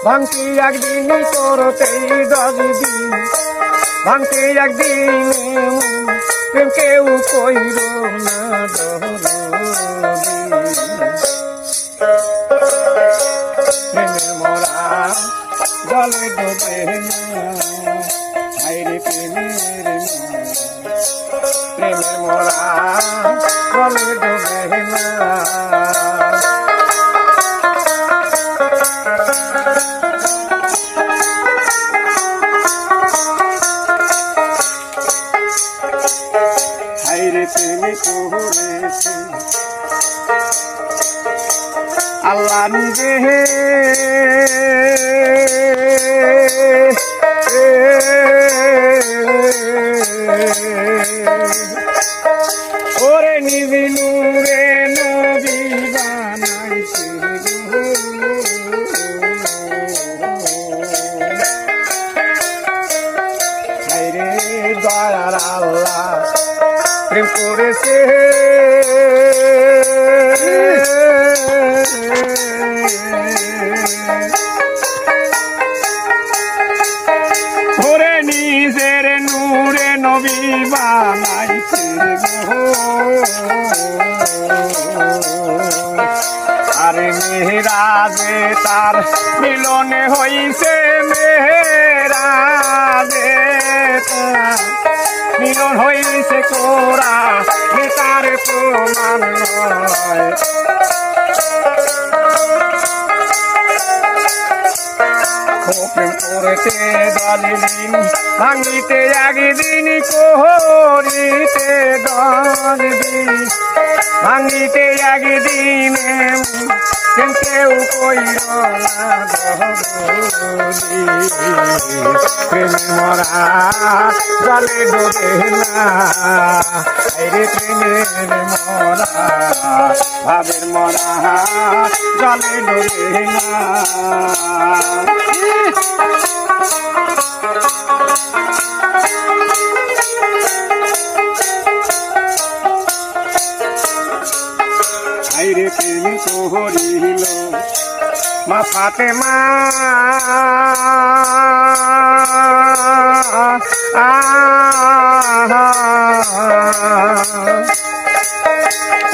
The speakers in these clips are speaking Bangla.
ভাঙতে একদিন করতেই 10 দিন ভাঙতে একদিন প্রেম কেউ কইর না প্রেমের মরা জলে ডোবে না আইরে প্রেমের মরা জলে ডোবে না প্রেমে করেছে আল্লাহ নিজে ওরে নিবিলু রে নবী বানাইছে রে দয়ার আল্লাহ প্রেম করেছে ওরে নিজের নূরে নবী বানাইছে আরে মেহেরাজে তার মিলনে হইছে মেহেরাজে মিলন হইছে কোরা তার প্রমাণ নয় প্রেম করেছে দলিন ভাঙিতে একদিন করিতে 10 দিন ভাঙিতে একদিন কেউ কইর না প্রেম মরা জলে ডোবে না রে প্রেমের মরা ভাবের মরা জলে ডোবে না আইরে প্রেম করিল মা ফাতেমা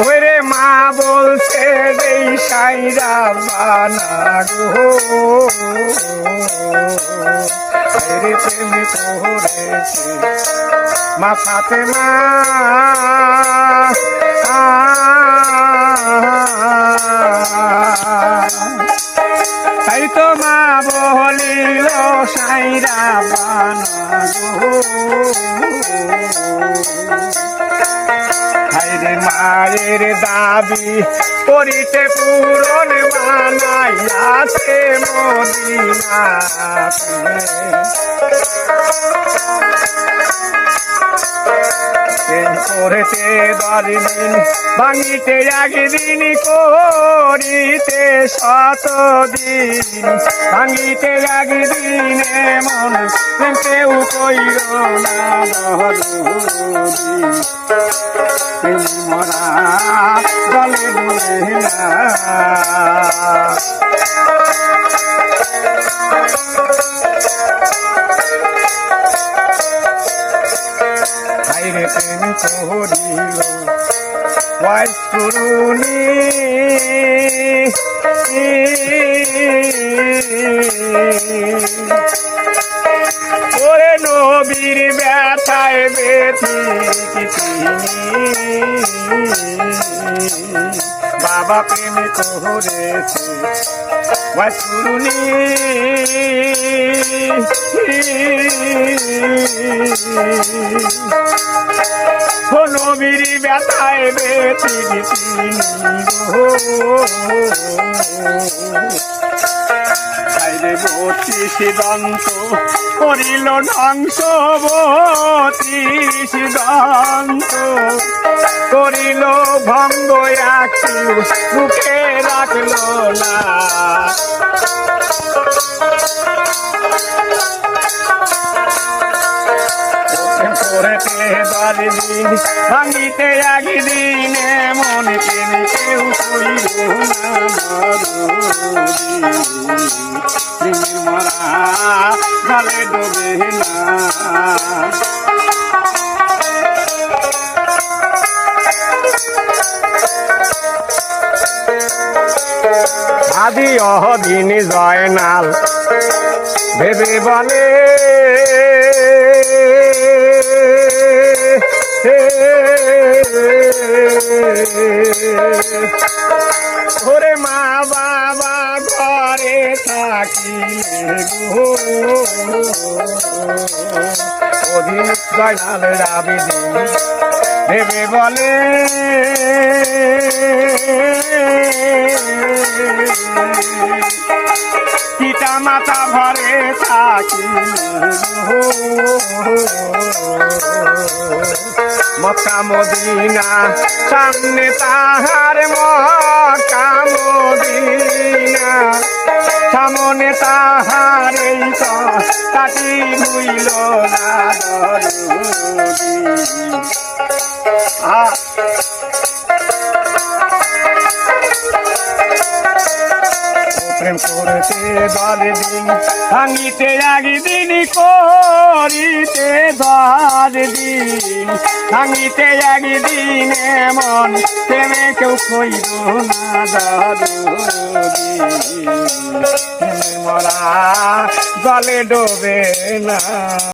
ওরে মা বলছে রে সাইরা বানা গো আইরে প্রেম করেছে মা ফাতেমা তাই তো মা বলিল সাইরা বানা গো হাইরে মায়ের দাবি করিতে পূরণ বানাইয়াছে মদিনাতে প্রেম করেছে 10 দিন ভাঙিতে একদিন করিতে 100 দিন ভাঙিতে একদিন এমন প্রেম কেউ কইর না প্রেম মরা জলে ডোবে না হাইরে প্রেম করিল ওয়াইসুরুনি ওরে নবীর ব্যথায় ব্যথিত বাবা প্রেম করেছে ওয়াইসুরুনি নবীর ব্যথায় ব্যথিত হাইরে 32 দন্ত করিল ধ্বংস 32 দন্ত করিল ভঙ্গ একটু মুখে রাখল না করেছে 10 দিন ভাঙিতে একদিন মনে কেউ কইল না মরা জলে ডুবে না আদি অহদিন জয়নাল ভেবে বলে ওরে মা বাবা ঘরে থাকিলে গো অধীন জয়নাল রাবিদি ভেবে বলে পিতা মাতা ঘরে থাকি মক্কা মদিনা সামনে তাহার মক্কা মদিনা সামনে তাহার এই কাটি হইল না প্রেম করতে দলে দিন ভাঙিতে একদিন করিতে দশ দিন ভাঙিতে একদিন এমন প্রেমে কেউ কইল না দাদু মরা জলে ডোবে না।